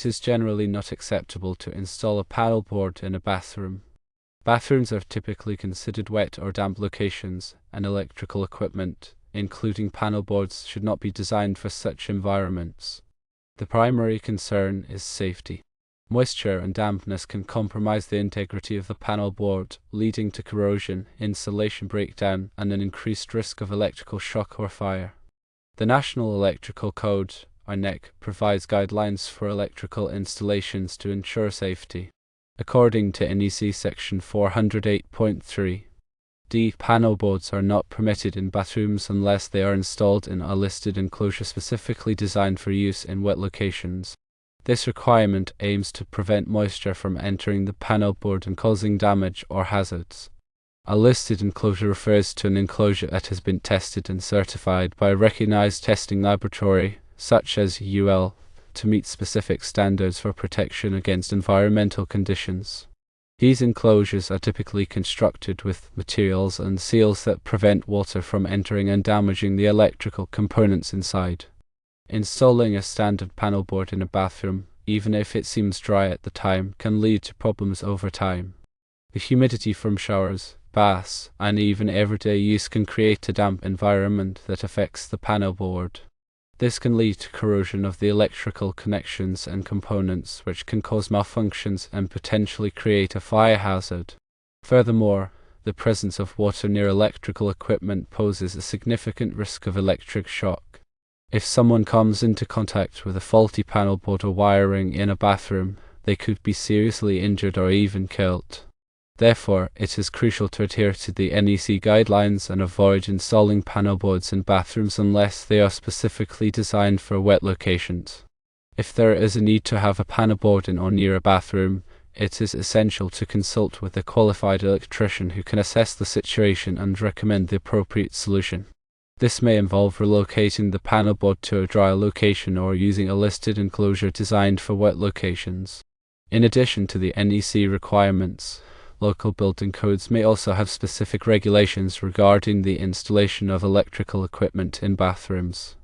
It is generally not acceptable to install a panelboard in a bathroom. Bathrooms are typically considered wet or damp locations, and electrical equipment, including panelboards, should not be designed for such environments. The primary concern is safety. Moisture and dampness can compromise the integrity of the panelboard, leading to corrosion, insulation breakdown, and an increased risk of electrical shock or fire. The National Electrical Code, or NEC, provides guidelines for electrical installations to ensure safety. According to NEC Section 408.3, D. Panelboards are not permitted in bathrooms unless they are installed in a listed enclosure specifically designed for use in wet locations. This requirement aims to prevent moisture from entering the panelboard and causing damage or hazards. A listed enclosure refers to an enclosure that has been tested and certified by a recognized testing laboratory, such as UL, to meet specific standards for protection against environmental conditions. These enclosures are typically constructed with materials and seals that prevent water from entering and damaging the electrical components inside. Installing a standard panelboard in a bathroom, even if it seems dry at the time, can lead to problems over time. The humidity from showers, baths, and even everyday use can create a damp environment that affects the panelboard. This can lead to corrosion of the electrical connections and components, which can cause malfunctions and potentially create a fire hazard. Furthermore, the presence of water near electrical equipment poses a significant risk of electric shock. If someone comes into contact with a faulty panelboard or wiring in a bathroom, they could be seriously injured or even killed. Therefore, it is crucial to adhere to the NEC guidelines and avoid installing panelboards in bathrooms unless they are specifically designed for wet locations. If there is a need to have a panelboard in or near a bathroom, it is essential to consult with a qualified electrician who can assess the situation and recommend the appropriate solution. This may involve relocating the panelboard to a drier location or using a listed enclosure designed for wet locations. In addition to the NEC requirements, local building codes may also have specific regulations regarding the installation of electrical equipment in bathrooms.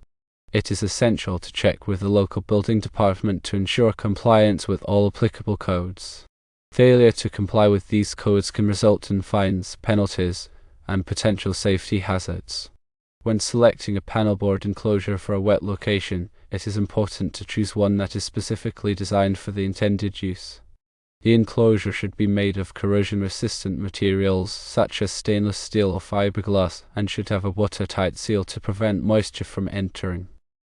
It is essential to check with the local building department to ensure compliance with all applicable codes. Failure to comply with these codes can result in fines, penalties, and potential safety hazards. When selecting a panelboard enclosure for a wet location, it is important to choose one that is specifically designed for the intended use. The enclosure should be made of corrosion-resistant materials such as stainless steel or fiberglass and should have a watertight seal to prevent moisture from entering.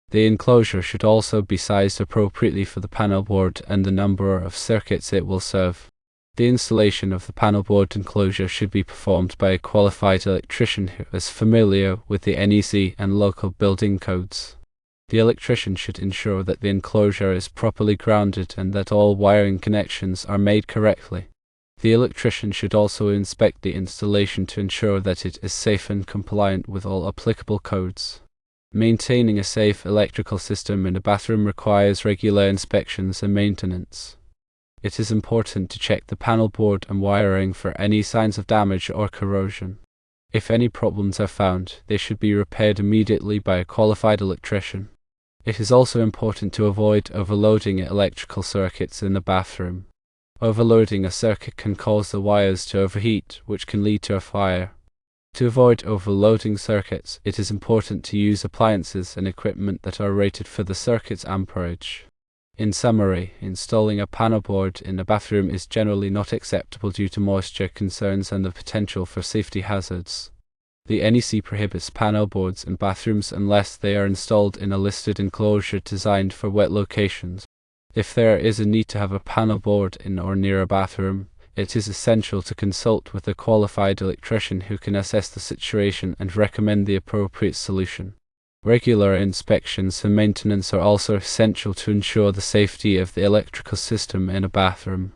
The enclosure should also be sized appropriately for the panelboard and the number of circuits it will serve. The installation of the panelboard enclosure should be performed by a qualified electrician who is familiar with the NEC and local building codes. The electrician should ensure that the enclosure is properly grounded and that all wiring connections are made correctly. The electrician should also inspect the installation to ensure that it is safe and compliant with all applicable codes. Maintaining a safe electrical system in a bathroom requires regular inspections and maintenance. It is important to check the panelboard and wiring for any signs of damage or corrosion. If any problems are found, they should be repaired immediately by a qualified electrician. It is also important to avoid overloading electrical circuits in the bathroom. Overloading a circuit can cause the wires to overheat, which can lead to a fire. To avoid overloading circuits, it is important to use appliances and equipment that are rated for the circuit's amperage. In summary, installing a panelboard in a bathroom is generally not acceptable due to moisture concerns and the potential for safety hazards. The NEC prohibits panelboards in bathrooms unless they are installed in a listed enclosure designed for wet locations. If there is a need to have a panelboard in or near a bathroom, it is essential to consult with a qualified electrician who can assess the situation and recommend the appropriate solution. Regular inspections and maintenance are also essential to ensure the safety of the electrical system in a bathroom.